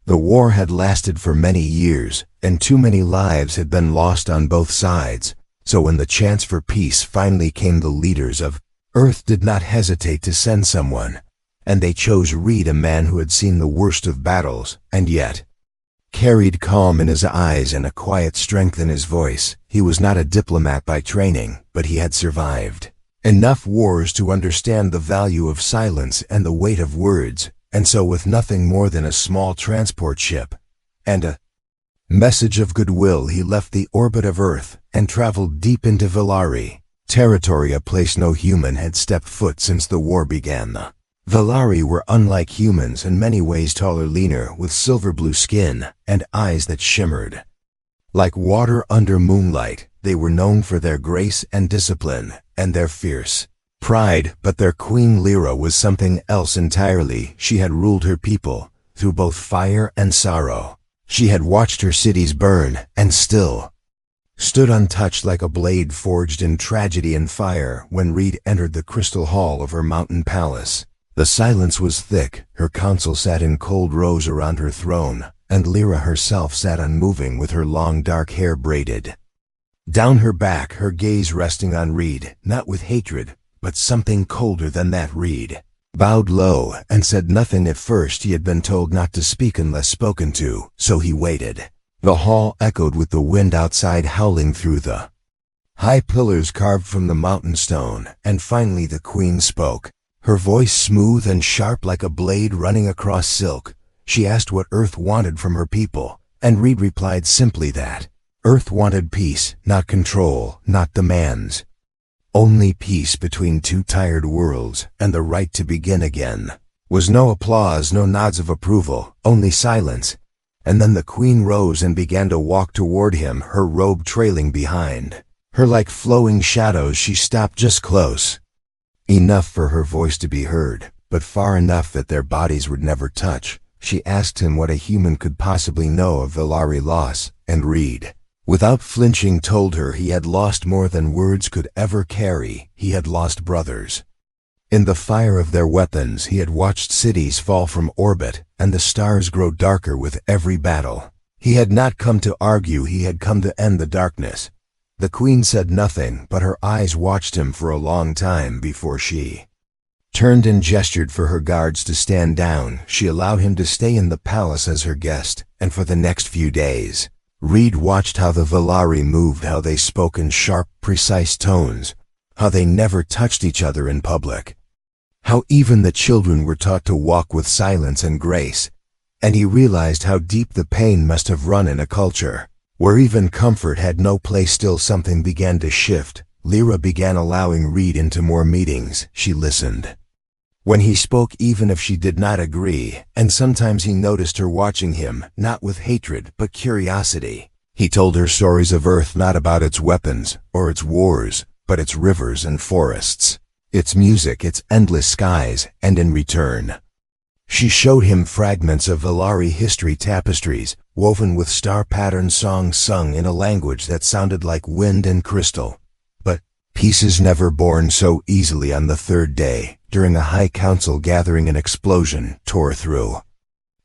The war had lasted for many years, and too many lives had been lost on both sides, so when the chance for peace finally came, the leaders of Earth did not hesitate to send someone, and they chose Reed, a man who had seen the worst of battles, and yet carried calm in his eyes and a quiet strength in his voice. He was not a diplomat by training, but he had survived enough wars to understand the value of silence and the weight of words, and so with nothing more than a small transport ship and a message of goodwill, he left the orbit of Earth and traveled deep into Valari, territory, a place no human had stepped foot since the war began. The Valari were unlike humans, in many ways taller, leaner, with silver blue skin and eyes that shimmered like water under moonlight. They were known for their grace and discipline and their fierce pride, but their queen Lyra was something else entirely. She had ruled her people through both fire and sorrow. She had watched her cities burn and still stood untouched like a blade forged in tragedy and fire. When Reed entered the crystal hall of her mountain palace, the silence was thick. Her council sat in cold rows around her throne, and Lyra herself sat unmoving with her long dark hair braided down her back, her gaze resting on Reed, not with hatred, but something colder than that. Reed bowed low and said nothing. At first he had been told not to speak unless spoken to, so he waited. The hall echoed with the wind outside howling through the high pillars carved from the mountain stone, and finally the queen spoke, her voice smooth and sharp like a blade running across silk. She asked what Earth wanted from her people, and Reed replied simply that Earth wanted peace, not control, not demands. Only peace between two tired worlds, and the right to begin again. Was no applause, no nods of approval, only silence. And then the queen rose and began to walk toward him, her robe trailing behind her like flowing shadows. She stopped just close enough for her voice to be heard, but far enough that their bodies would never touch. She asked him what a human could possibly know of Valari loss, and Reed, without flinching, told her he had lost more than words could ever carry. He had lost brothers. In the fire of their weapons, he had watched cities fall from orbit and the stars grow darker with every battle. He had not come to argue, he had come to end the darkness. The queen said nothing, but her eyes watched him for a long time before she turned and gestured for her guards to stand down. She allowed him to stay in the palace as her guest, and for the next few days, Reed watched how the Valari moved, how they spoke in sharp, precise tones, how they never touched each other in public, how even the children were taught to walk with silence and grace, and he realized how deep the pain must have run in a culture where even comfort had no place. Still, something began to shift. Lyra began allowing Reed into more meetings. She listened when he spoke, even if she did not agree, and sometimes he noticed her watching him, not with hatred but curiosity. He told her stories of Earth, not about its weapons or its wars, but its rivers and forests, its music, its endless skies, and in return, she showed him fragments of Valari history, tapestries woven with star-patterned songs sung in a language that sounded like wind and crystal. But pieces never born so easily. On the third day, during a high council gathering, an explosion tore through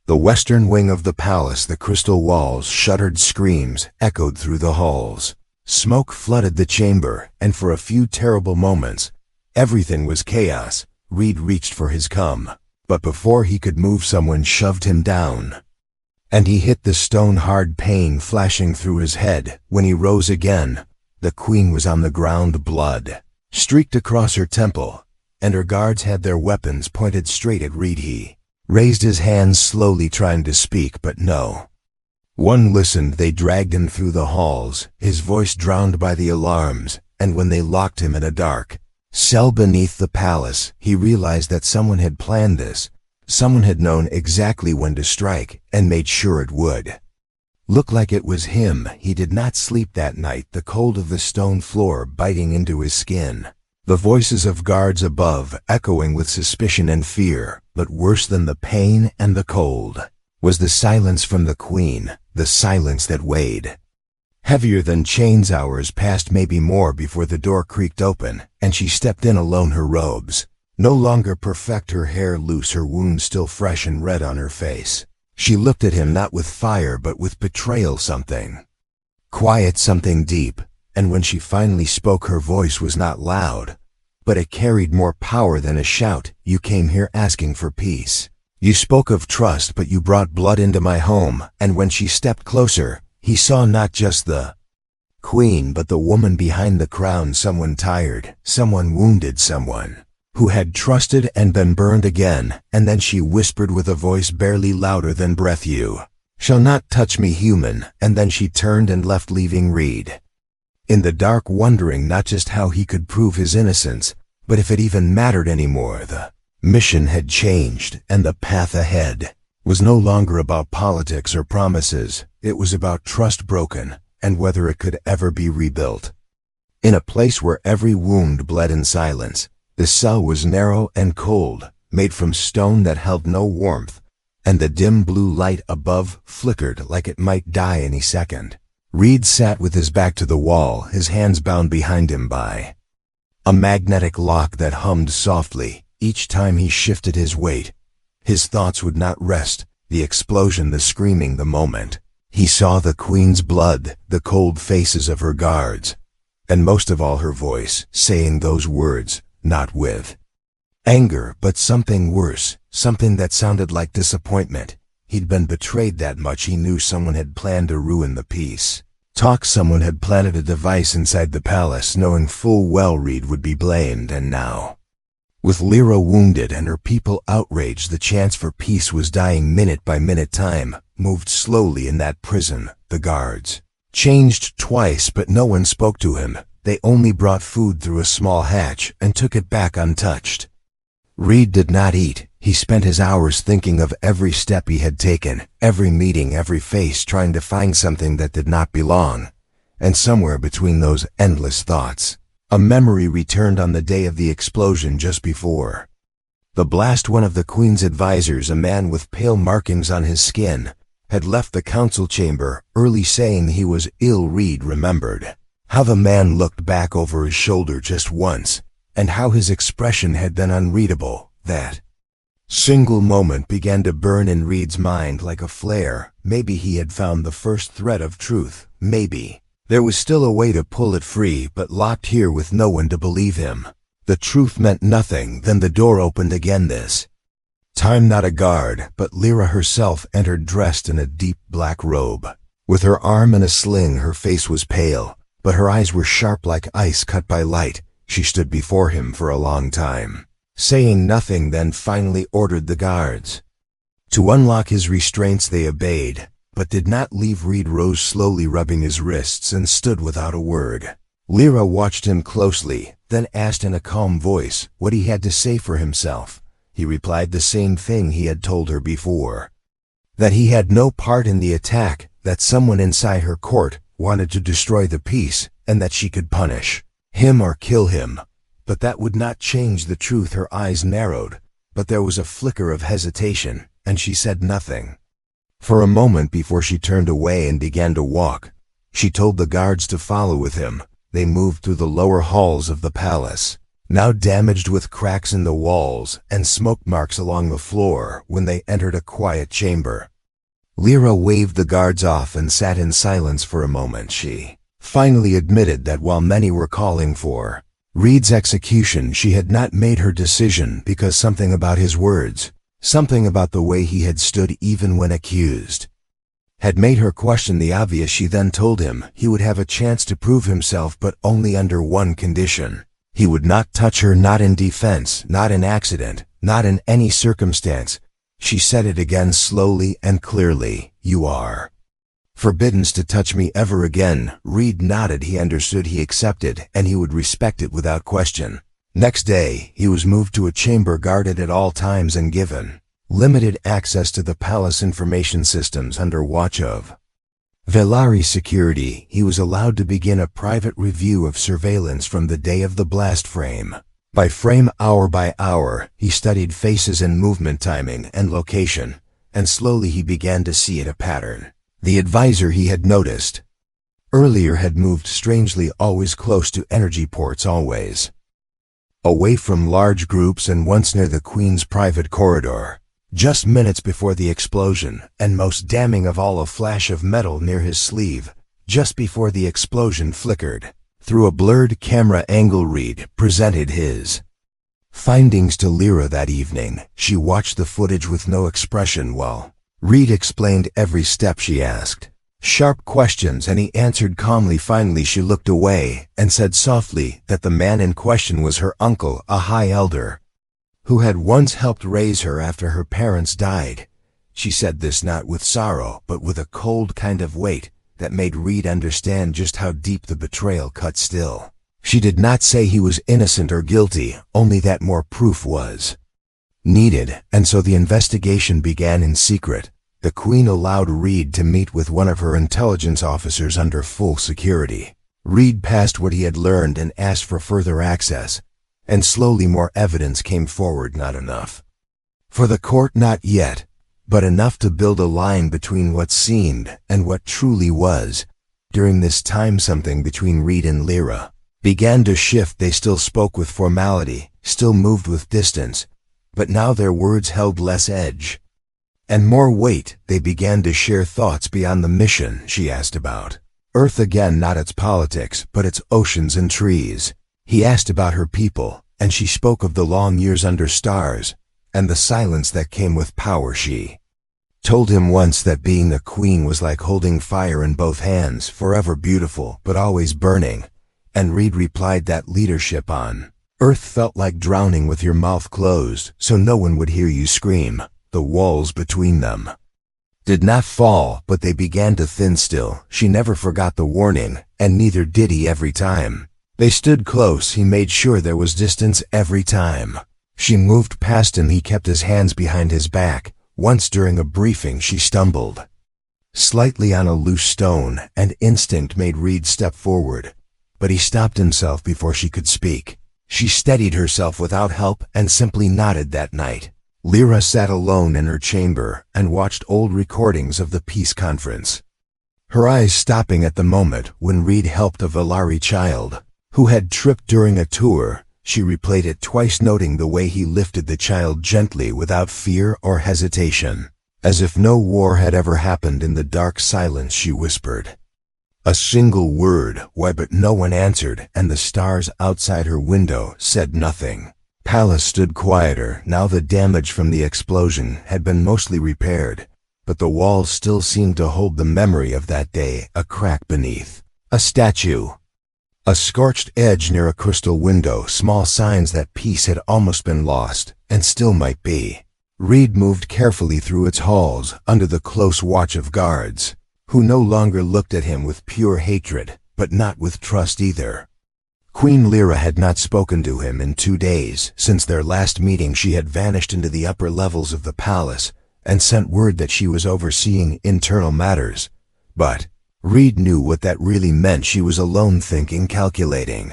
the western wing of the palace. The crystal walls shuddered, screams echoed through the halls. Smoke flooded the chamber, and for a few terrible moments, everything was chaos. Reed reached for his cum, but before he could move, someone shoved him down, and he hit the stone, hard pain flashing through his head. When he rose again, the queen was on the ground, blood streaked across her temple, and her guards had their weapons pointed straight at Reed. He raised his hands slowly, trying to speak, but no one listened. They dragged him through the halls, his voice drowned by the alarms, and when they locked him in a dark cell beneath the palace, he realized that someone had planned this. Someone had known exactly when to strike, and made sure it would look like it was him. He did not sleep that night, the cold of the stone floor biting into his skin, the voices of guards above echoing with suspicion and fear. But worse than the pain and the cold was the silence from the queen, the silence that weighed heavier than chains. Hours passed, maybe more, before the door creaked open, and she stepped in alone, her robes no longer perfect, her hair loose, her wound still fresh and red on her face. She looked at him not with fire but with betrayal, something quiet, something deep, and when she finally spoke her voice was not loud, but it carried more power than a shout. You came here asking for peace. You spoke of trust, but you brought blood into my home. And when she stepped closer, he saw not just the queen but the woman behind the crown, someone tired, someone wounded, someone who had trusted and been burned again. And then she whispered with a voice barely louder than breath, "You shall not touch me, human." And then she turned and left, leaving Reed in the dark, wondering not just how he could prove his innocence, but if it even mattered anymore. The mission had changed, and the path ahead was no longer about politics or promises. It was about trust broken, and whether it could ever be rebuilt. In a place where every wound bled in silence, the cell was narrow and cold, made from stone that held no warmth, and the dim blue light above flickered like it might die any second. Reed sat with his back to the wall, his hands bound behind him by a magnetic lock that hummed softly each time he shifted his weight. His thoughts would not rest, the explosion, the screaming, the moment. He saw the queen's blood, the cold faces of her guards, and most of all her voice, saying those words, not with anger, but something worse, something that sounded like disappointment. He'd been betrayed that much. He knew someone had planned to ruin the peace talk. Someone had planted a device inside the palace, knowing full well Reed would be blamed. And now, with Lyra wounded and her people outraged, the chance for peace was dying minute by minute. Time moved slowly in that prison. The guards changed twice, but no one spoke to him. They only brought food through a small hatch and took it back untouched. Reed did not eat. He spent his hours thinking of every step he had taken, every meeting, every face, trying to find something that did not belong. And somewhere between those endless thoughts, a memory returned on the day of the explosion just before the blast. One of the queen's advisors, a man with pale markings on his skin, had left the council chamber early, saying he was ill. Reed remembered how the man looked back over his shoulder just once, and how his expression had been unreadable. That single moment began to burn in Reed's mind like a flare. Maybe he had found the first thread of truth. Maybe there was still a way to pull it free, but locked here with no one to believe him. The truth meant nothing. Then the door opened again. This time not a guard, but Lyra herself entered, dressed in a deep black robe. With her arm in a sling, her face was pale, but her eyes were sharp like ice cut by light. She stood before him for a long time, saying nothing, then finally ordered the guards to unlock his restraints. They obeyed, but did not leave. Reed rose slowly, rubbing his wrists, and stood without a word. Lyra watched him closely, then asked in a calm voice what he had to say for himself. He replied the same thing he had told her before, that he had no part in the attack, that someone inside her court wanted to destroy the peace, and that she could punish him or kill him. But that would not change the truth. Her eyes narrowed, but there was a flicker of hesitation, and she said nothing for a moment before she turned away and began to walk. She told the guards to follow with him. They moved through the lower halls of the palace, now damaged with cracks in the walls and smoke marks along the floor. When they entered a quiet chamber, Lyra waved the guards off and sat in silence for a moment. She finally admitted that while many were calling for Reed's execution, she had not made her decision, because something about his words, something about the way he had stood even when accused, had made her question the obvious. She then told him he would have a chance to prove himself, but only under one condition. He would not touch her, not in defense, not in accident, not in any circumstance. She said it again, slowly and clearly. "You are forbidden to touch me ever again." Reed nodded. He understood. He accepted, and he would respect it without question. Next day, he was moved to a chamber guarded at all times and given limited access to the palace information systems under watch of Velari security. He was allowed to begin a private review of surveillance from the day of the blast. Frame by frame, hour by hour, he studied faces and movement, timing and location, and slowly he began to see it, a pattern. The advisor he had noticed earlier had moved strangely, always close to energy ports, always away from large groups, and once near the queen's private corridor. Just minutes before the explosion, and most damning of all, a flash of metal near his sleeve. Just before the explosion flickered. Through a blurred camera angle, Reed presented his findings to Lyra that evening. She watched the footage with no expression while Reed explained every step she asked. Sharp questions, and he answered calmly. Finally she looked away and said softly that the man in question was her uncle, a high elder, who had once helped raise her after her parents died. She said this not with sorrow, but with a cold kind of weight that made Reed understand just how deep the betrayal cut. Still, she did not say he was innocent or guilty, only that more proof was needed, and so the investigation began in secret. The Queen allowed Reed to meet with one of her intelligence officers under full security. Reed passed what he had learned and asked for further access, and slowly more evidence came forward. Not enough for the court, not yet, but enough to build a line between what seemed and what truly was. During this time, something between Reed and Lyra began to shift. They still spoke with formality, still moved with distance, but now their words held less edge and more weight. They began to share thoughts beyond the mission. She asked about Earth again, not its politics, but its oceans and trees. He asked about her people, and she spoke of the long years under stars, and the silence that came with power. She told him once that being a queen was like holding fire in both hands, forever beautiful, but always burning. And Reed replied that leadership on Earth felt like drowning with your mouth closed, so no one would hear you scream. The walls between them did not fall, but they began to thin. Still, she never forgot the warning, and neither did he. Every time they stood close, he made sure there was distance. Every time she moved past him, he kept his hands behind his back. Once during a briefing, she stumbled slightly on a loose stone, and instinct made Reed step forward, but he stopped himself before she could speak. She steadied herself without help and simply nodded. That night, Lyra sat alone in her chamber and watched old recordings of the peace conference, her eyes stopping at the moment when Reed helped a Valari child who had tripped during a tour. She replayed it twice, noting the way he lifted the child gently without fear or hesitation, as if no war had ever happened. In the dark silence she whispered a single word, "Why?" but no one answered, and the stars outside her window said nothing. Palace stood quieter. Now the damage from the explosion had been mostly repaired, but the walls still seemed to hold the memory of that day. A crack beneath a statue, a scorched edge near a crystal window, small signs that peace had almost been lost, and still might be. Reed moved carefully through its halls, under the close watch of guards, who no longer looked at him with pure hatred, but not with trust either. Queen Lyra had not spoken to him in 2 days. Since their last meeting, she had vanished into the upper levels of the palace and sent word that she was overseeing internal matters. But Reed knew what that really meant. She was alone, thinking, calculating,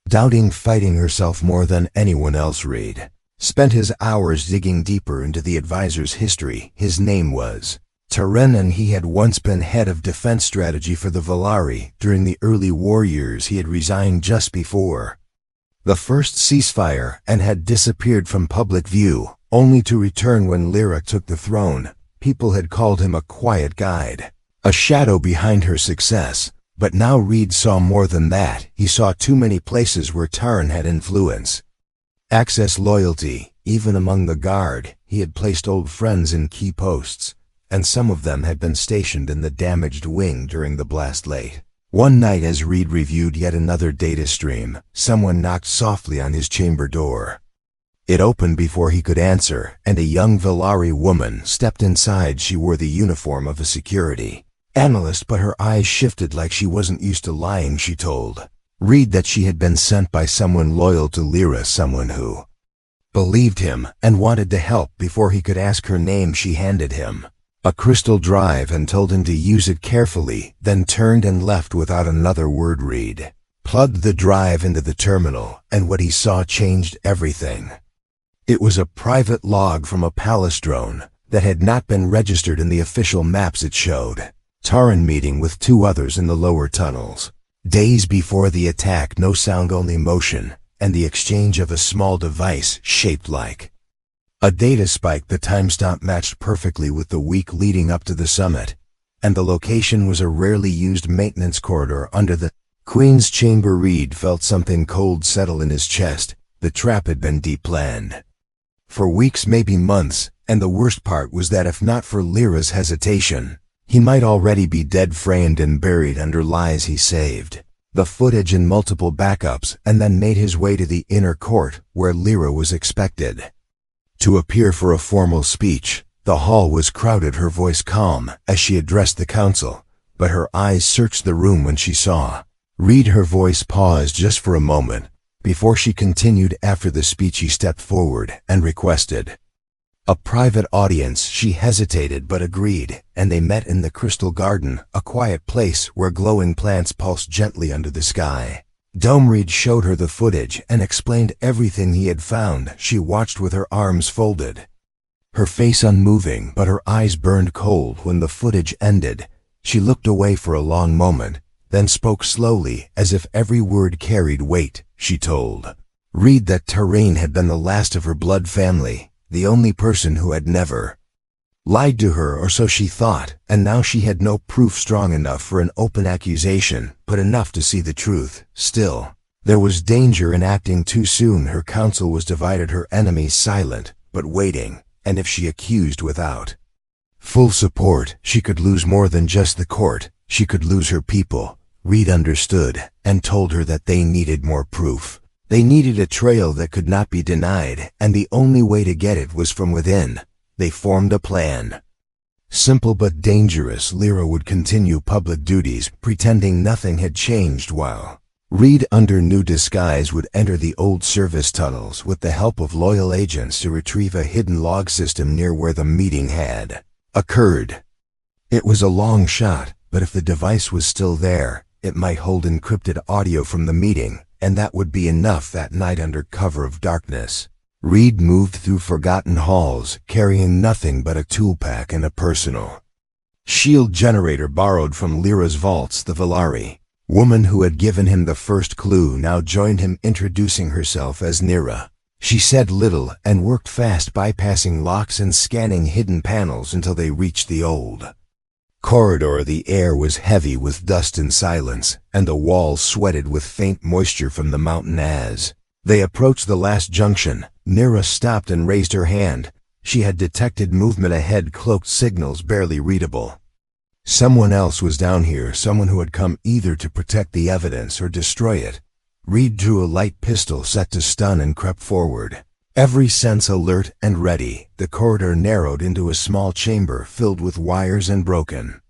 doubting, fighting herself more than anyone else. Reed spent his hours digging deeper into the advisor's history. His name was Taren, and he had once been head of defense strategy for the Valari. During the early war years, he had resigned just before the first ceasefire and had disappeared from public view, only to return when Lyra took the throne. People had called him a quiet guide, a shadow behind her success. But now Reed saw more than that. He saw too many places where Taren had influence, access, loyalty. Even among the guard, he had placed old friends in key posts, and some of them had been stationed in the damaged wing during the blast. Late one night, as Reed reviewed yet another data stream, someone knocked softly on his chamber door. It opened before he could answer, and a young Valari woman stepped inside. She wore the uniform of a security analyst, but her eyes shifted like she wasn't used to lying. She told Reed that she had been sent by someone loyal to Lyra, someone who believed him and wanted to help. Before he could ask her name, she handed him a crystal drive and told him to use it carefully, then turned and left without another word. Reed plugged the drive into the terminal, and what he saw changed everything. It was a private log from a palace drone that had not been registered in the official maps. It showed Taren meeting with 2 others in the lower tunnels days before the attack. No sound, only motion, and the exchange of a small device shaped like A data spike, the timestamp matched perfectly with the week leading up to the summit, and the location was a rarely used maintenance corridor under the Queen's chamber. Reed felt something cold settle in his chest. The trap had been deep-planned. For weeks, maybe months, and the worst part was that if not for Lyra's hesitation, he might already be dead, framed and buried under lies he saved. The footage in multiple backups, and then made his way to the inner court, where Lyra was expected to appear for a formal speech. The hall was crowded, her voice calm as she addressed the council, but her eyes searched the room when she saw Reed. Her voice paused just for a moment. Before she continued after the speech, he stepped forward and requested a private audience. She hesitated but agreed, and they met in the Crystal Garden, a quiet place where glowing plants pulsed gently under the sky. Reed showed her the footage and explained everything he had found. She watched with her arms folded, her face unmoving, but her eyes burned cold. When the footage ended, she looked away for a long moment, then spoke slowly, as if every word carried weight. She told Reed that Terrain had been the last of her blood family, the only person who had never lied to her, or so she thought, and now she had no proof strong enough for an open accusation, but enough to see the truth. Still, there was danger in acting too soon. Her counsel was divided, her enemies silent, but waiting, and if she accused without full support, she could lose more than just the court. She could lose her people. Reed understood, and told her that they needed more proof. They needed a trail that could not be denied, and the only way to get it was from within. They formed a plan. Simple but dangerous. Lyra would continue public duties, pretending nothing had changed, while Reed, under new disguise, would enter the old service tunnels with the help of loyal agents to retrieve a hidden log system near where the meeting had occurred. It was a long shot, but if the device was still there, it might hold encrypted audio from the meeting, and that would be enough that night under cover of darkness. Reed moved through forgotten halls, carrying nothing but a tool pack and a personal shield generator borrowed from Lyra's vaults. The Valari woman who had given him the first clue now joined him, introducing herself as Nira. She said little and worked fast, bypassing locks and scanning hidden panels until they reached the old corridor. The air was heavy with dust and silence, and the walls sweated with faint moisture from the mountain. As they approached the last junction, Nira stopped and raised her hand. She had detected movement ahead, cloaked signals barely readable. Someone else was down here, someone who had come either to protect the evidence or destroy it. Reed drew a light pistol set to stun and crept forward, every sense alert and ready. The corridor narrowed into a small chamber filled with wires and broken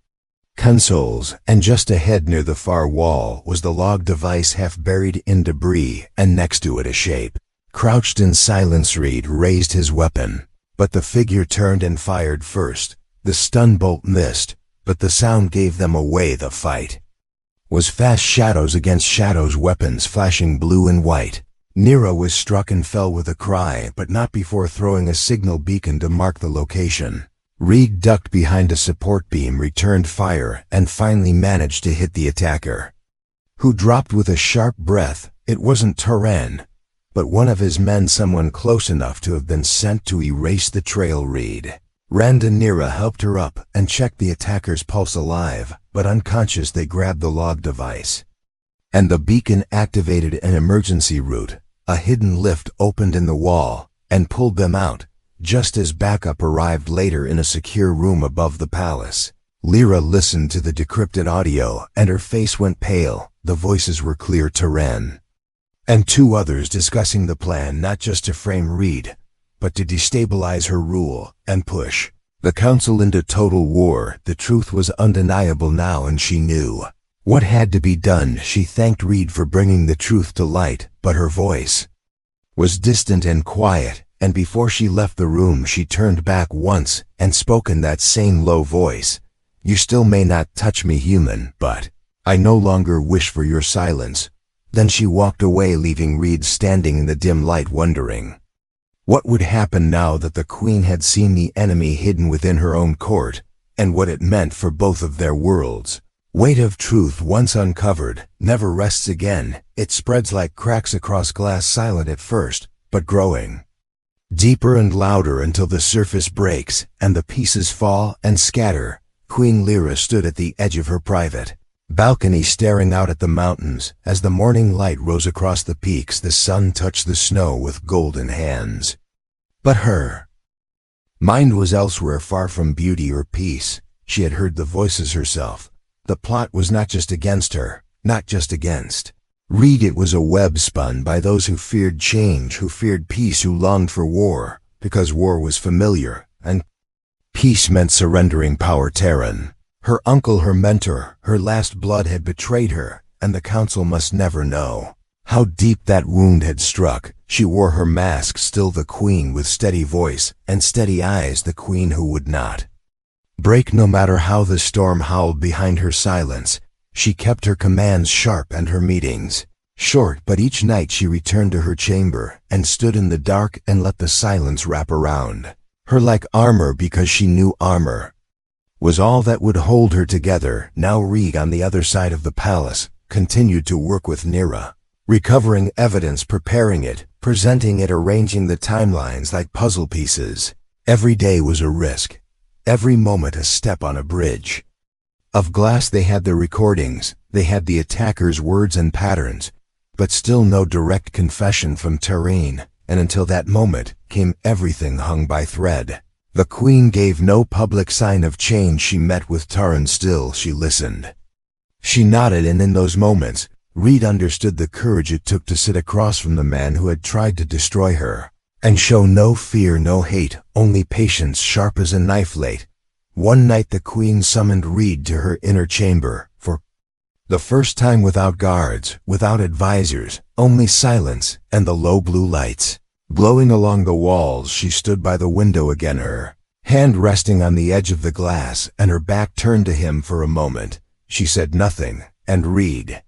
consoles, and just ahead near the far wall was the log device, half buried in debris, and next to it a shape crouched in silence. Reed raised his weapon, but the figure turned and fired first. The stun bolt missed, but the sound gave them away. The fight was fast, shadows against shadows, weapons flashing blue and white. Nira was struck and fell with a cry, but not before throwing a signal beacon to mark the location. Reed ducked behind a support beam, returned fire, and finally managed to hit the attacker, who dropped with a sharp breath. It wasn't Turan, but one of his men, someone close enough to have been sent to erase the trail. Reed ran to Nira, helped her up, and checked the attacker's pulse. Alive, but unconscious. They grabbed the log device, and the beacon activated an emergency route. A hidden lift opened in the wall and pulled them out, just as backup arrived later in a secure room above the palace. Lyra listened to the decrypted audio, and her face went pale. The voices were clear. Turan and two others discussing the plan, not just to frame Reed, but to destabilize her rule and push the council into total war. The truth was undeniable now, and she knew what had to be done. She thanked Reed for bringing the truth to light, but her voice was distant and quiet, and before she left the room she turned back once and spoke in that same low voice. "You still may not touch me, human, but I no longer wish for your silence." Then she walked away, leaving Reed standing in the dim light, wondering what would happen now that the Queen had seen the enemy hidden within her own court, and what it meant for both of their worlds. Weight of truth, once uncovered, never rests again. It spreads like cracks across glass, silent at first, but growing. deeper and louder until the surface breaks and the pieces fall and scatter. Queen Lyra stood at the edge of her private balcony staring out at the mountains. As the morning light rose across the peaks, the sun touched the snow with golden hands. But her mind was elsewhere, far from beauty or peace. She had heard the voices herself. The plot was not just against her, not just against Reed. It was a web spun by those who feared change, who feared peace, who longed for war, because war was familiar, and peace meant surrendering power. Terran, her uncle, her mentor, her last blood, had betrayed her, and the council must never know how deep that wound had struck. She wore her mask, still the queen, with steady voice and steady eyes, the queen who would not break no matter how the storm howled behind her silence. She kept her commands sharp and her meetings short, but each night she returned to her chamber and stood in the dark and let the silence wrap around her like armor, because she knew armor was all that would hold her together. Now Reed, on the other side of the palace, continued to work with Nira, recovering evidence, preparing it, presenting it, arranging the timelines like puzzle pieces. Every day was a risk, every moment a step on a bridge of glass. They had the recordings, they had the attacker's words and patterns, but still no direct confession from Terran, and until that moment came, everything hung by thread. The queen gave no public sign of change. She met with Terran still, she listened. She nodded, and in those moments, Reed understood the courage it took to sit across from the man who had tried to destroy her, and show no fear, no hate, only patience sharp as a knife blade. One night the queen summoned Reed to her inner chamber, for the first time, without guards, without advisors, only silence and the low blue lights glowing along the walls. She stood by the window again, her hand resting on the edge of the glass and her back turned to him. For a moment she said nothing, and Reed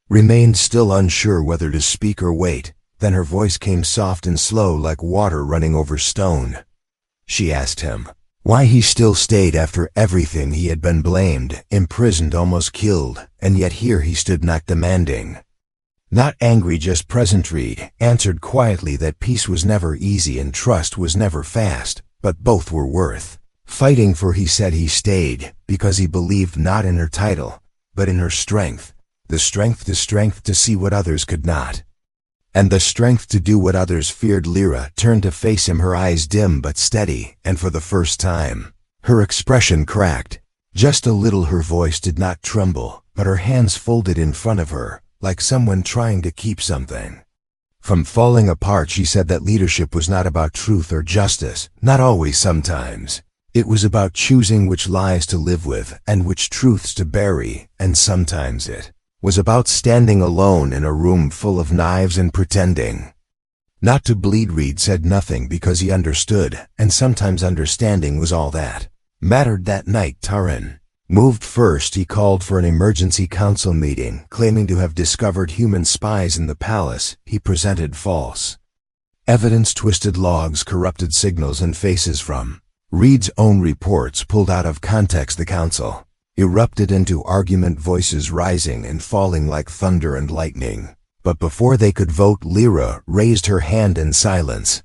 remained still, unsure whether to speak or wait. Then her voice came soft and slow, like water running over stone. She asked him why he still stayed after everything. He had been blamed, imprisoned, almost killed, and yet here he stood, not demanding, not angry, just present. Reed answered quietly that peace was never easy and trust was never fast, but both were worth fighting for. He said he stayed because he believed not in her title, but in her strength. The strength to see what others could not, and the strength to do what others feared. Lyra turned to face him, her eyes dim but steady, and for the first time, her expression cracked just a little. Her voice did not tremble, but her hands folded in front of her, like someone trying to keep something from falling apart. She said that leadership was not about truth or justice, not always. Sometimes it was about choosing which lies to live with and which truths to bury, and sometimes it was about standing alone in a room full of knives and pretending not to bleed. Reed said nothing because he understood, and sometimes understanding was all that mattered. That night Terran moved first. He called for an emergency council meeting, claiming to have discovered human spies in the palace. He presented false evidence, twisted logs, corrupted signals, and faces from Reed's own reports pulled out of context. The council erupted into argument, voices rising and falling like thunder and lightning. But before they could vote, Lyra raised her hand and silence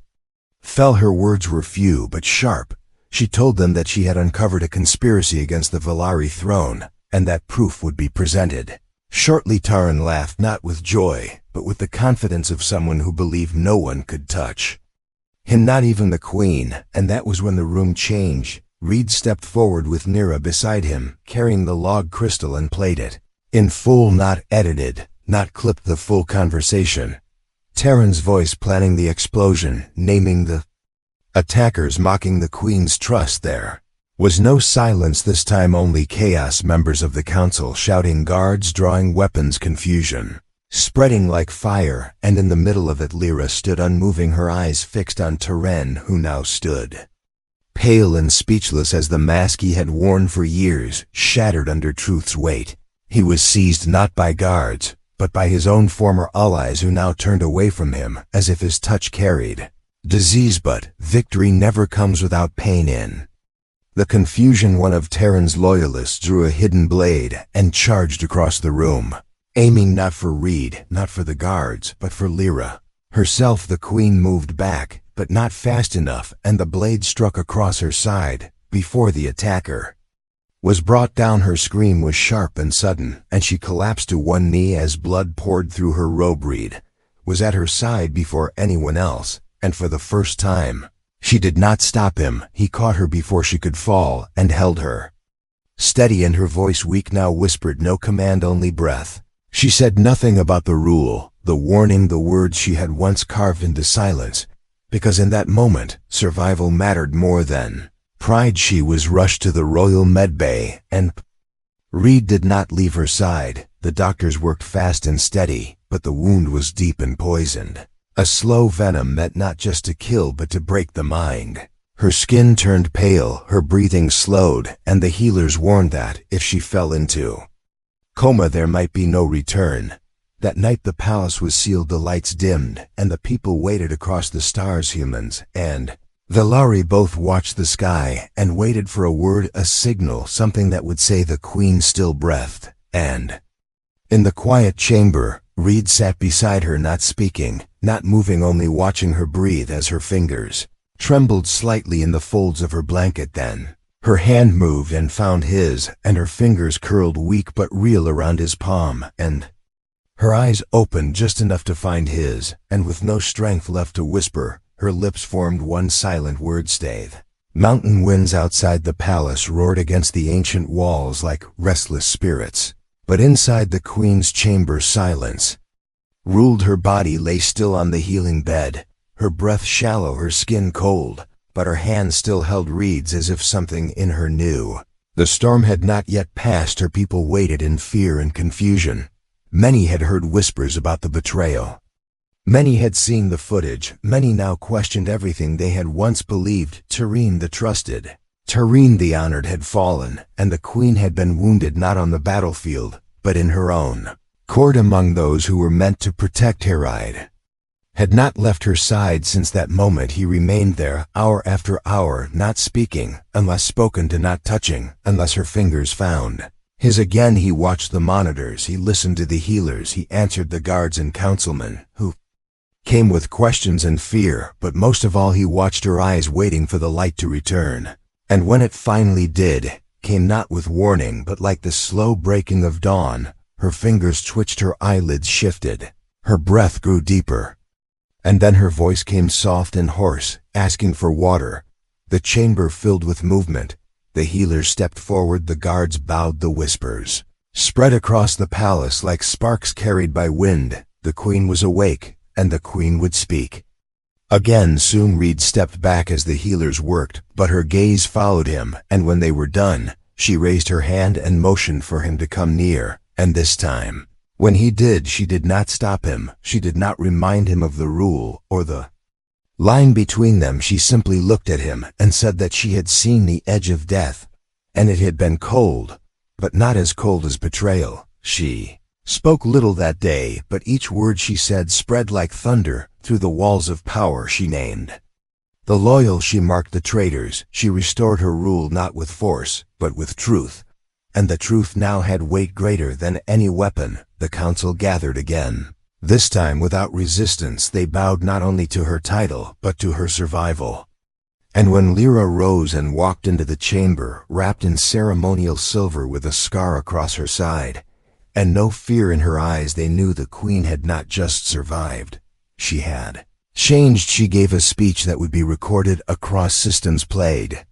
fell. Her words were few but sharp. She told them that she had uncovered a conspiracy against the Valari throne, and that proof would be presented shortly. Terran laughed, not with joy, but with the confidence of someone who believed no one could touch him, not even the queen, and that was when the room changed. Reed stepped forward with Nira beside him, carrying the log crystal, and played it in full, not edited, not clipped, the full conversation. Terran's voice planning the explosion, naming the attackers, mocking the queen's trust. There was no silence this time, only chaos. Members of the council shouting, guards drawing weapons, confusion spreading like fire, and in the middle of it Lyra stood unmoving, her eyes fixed on Terran, who now stood pale and speechless as the mask he had worn for years shattered under truth's weight. He was seized not by guards, but by his own former allies, who now turned away from him as if his touch carried disease. But victory never comes without pain. In the confusion, one of Terran's loyalists drew a hidden blade and charged across the room, aiming not for Reed, not for the guards, but for Lyra herself. The queen moved back, but not fast enough, and the blade struck across her side before the attacker was brought down. Her scream was sharp and sudden, and she collapsed to one knee as blood poured through her robe. Reed was at her side before anyone else, and for the first time, she did not stop him. He caught her before she could fall and held her steady, and her voice, weak now, whispered no command, only breath. She said nothing about the rule, the warning, the words she had once carved into silence, because in that moment, survival mattered more than pride. She was rushed to the Royal Medbay, and Reed did not leave her side. The doctors worked fast and steady, but the wound was deep and poisoned. A slow venom meant not just to kill but to break the mind. Her skin turned pale, her breathing slowed, and the healers warned that, if she fell into coma, there might be no return. That night the palace was sealed, the lights dimmed, and the people waited across the stars. Humans and Valari both watched the sky and waited for a word, a signal, something that would say the queen still breathed. And in the quiet chamber, Reed sat beside her, not speaking, not moving, only watching her breathe as her fingers trembled slightly in the folds of her blanket. Then her hand moved and found his, and her fingers curled, weak but real, around his palm, and her eyes opened just enough to find his, and with no strength left to whisper, her lips formed one silent word: stay. Mountain winds outside the palace roared against the ancient walls like restless spirits, but inside the queen's chamber silence ruled. Her body lay still on the healing bed, her breath shallow, her skin cold, but her hand still held Reed's, as if something in her knew. The storm had not yet passed. Her people waited in fear and confusion. Many had heard whispers about the betrayal. Many had seen the footage. Many now questioned everything they had once believed. Tareen, the trusted, Tareen the honored, had fallen, and the queen had been wounded, not on the battlefield, but in her own court, among those who were meant to protect her. Reed had not left her side since that moment. He remained there, hour after hour, not speaking, unless spoken to, not touching, unless her fingers found his again. He watched the monitors, he listened to the healers, he answered the guards and councilmen, who came with questions and fear, but most of all he watched her eyes, waiting for the light to return. And when it finally did, came not with warning, but like the slow breaking of dawn. Her fingers twitched, her eyelids shifted, her breath grew deeper. And then her voice came soft and hoarse, asking for water. The chamber filled with movement. The healers stepped forward, the guards bowed, the whispers spread across the palace like sparks carried by wind. The queen was awake, and the queen would speak again soon. Reed stepped back as the healers worked, but her gaze followed him, and when they were done, she raised her hand and motioned for him to come near. And this time, when he did, she did not stop him. She did not remind him of the rule or the line between them. She simply looked at him and said that she had seen the edge of death, and it had been cold, but not as cold as betrayal. She spoke little that day, but each word she said spread like thunder through the walls of power. She named the loyal, she marked the traitors, she restored her rule not with force, but with truth. And the truth now had weight greater than any weapon. The council gathered again. This time without resistance, they bowed not only to her title, but to her survival. And when Lyra rose and walked into the chamber, wrapped in ceremonial silver with a scar across her side, and no fear in her eyes, they knew the queen had not just survived. She had changed. She gave a speech that would be recorded across systems, played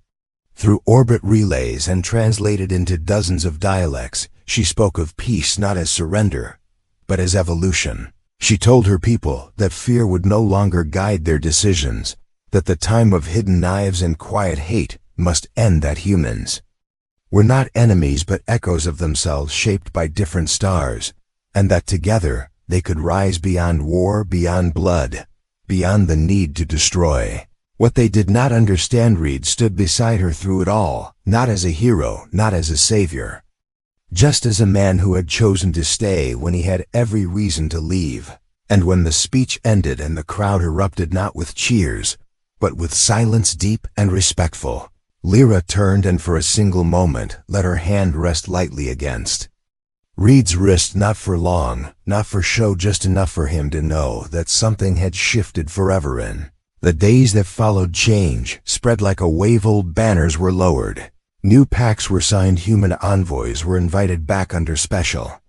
through orbit relays, and translated into dozens of dialects. She spoke of peace not as surrender, but as evolution. She told her people that fear would no longer guide their decisions, that the time of hidden knives and quiet hate must end, that humans were not enemies but echoes of themselves shaped by different stars, and that together they could rise beyond war, beyond blood, beyond the need to destroy. What they did not understand, Reed stood beside her through it all, not as a hero, not as a savior, just as a man who had chosen to stay when he had every reason to leave. And when the speech ended and the crowd erupted not with cheers, but with silence deep and respectful, Lyra turned and for a single moment let her hand rest lightly against Reed's wrist, not for long, not for show, just enough for him to know that something had shifted forever in The days that followed change spread like a wave. Old banners were lowered. New pacts were signed. Human envoys were invited back under special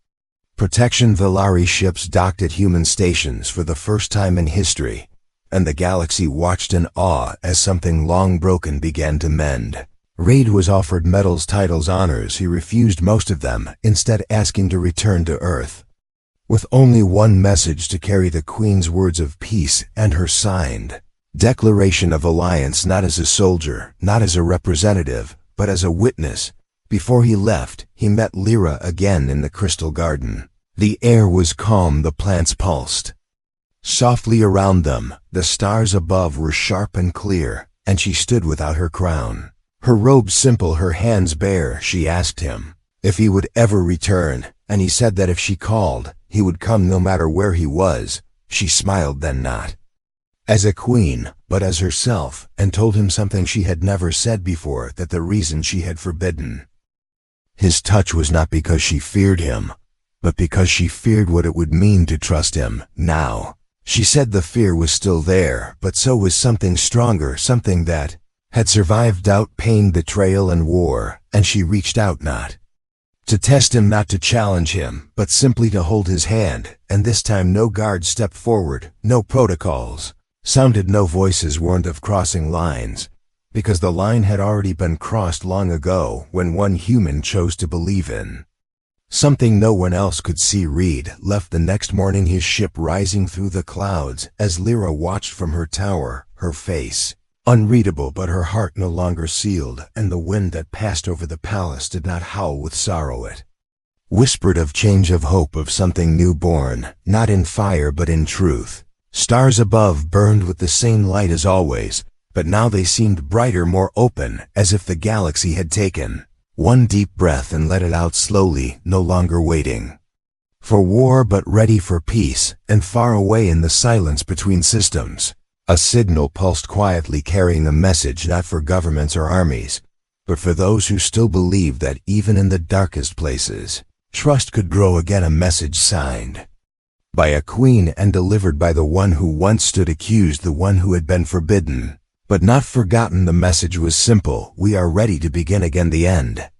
protection. Valari ships docked at human stations for the first time in history, and the galaxy watched in awe as something long broken began to mend. Raid was offered medals, titles, honors. He refused most of them, instead asking to return to Earth with only one message to carry: the Queen's words of peace and her signed declaration of alliance, not as a soldier, not as a representative, but as a witness. Before he left, he met Lyra again in the Crystal Garden. The air was calm, the plants pulsed softly around them, the stars above were sharp and clear, and she stood without her crown, her robe simple, her hands bare. She asked him if he would ever return, and he said that if she called, he would come no matter where he was. She smiled then, not as a queen, but as herself, and told him something she had never said before, that the reason she had forbidden his touch was not because she feared him, but because she feared what it would mean to trust him now. She said the fear was still there, but so was something stronger, something that had survived doubt, pain, betrayal, and war, and she reached out, not to test him, not to challenge him, but simply to hold his hand. And this time no guards stepped forward, no protocols sounded, no voices warned of crossing lines, because the line had already been crossed long ago when one human chose to believe in something no one else could see. Reed left the next morning, his ship rising through the clouds as Lyra watched from her tower, her face unreadable but her heart no longer sealed, and the wind that passed over the palace did not howl with sorrow. It whispered of change, of hope, of something new born, not in fire but in truth. Stars above burned with the same light as always, but now they seemed brighter, more open, as if the galaxy had taken one deep breath and let it out slowly, no longer waiting for war but ready for peace. And far away in the silence between systems, a signal pulsed quietly, carrying a message not for governments or armies, but for those who still believed that even in the darkest places, trust could grow again. A message signed by a queen and delivered by the one who once stood accused, the one who had been forbidden, but not forgotten. The message was simple: we are ready to begin again. The end.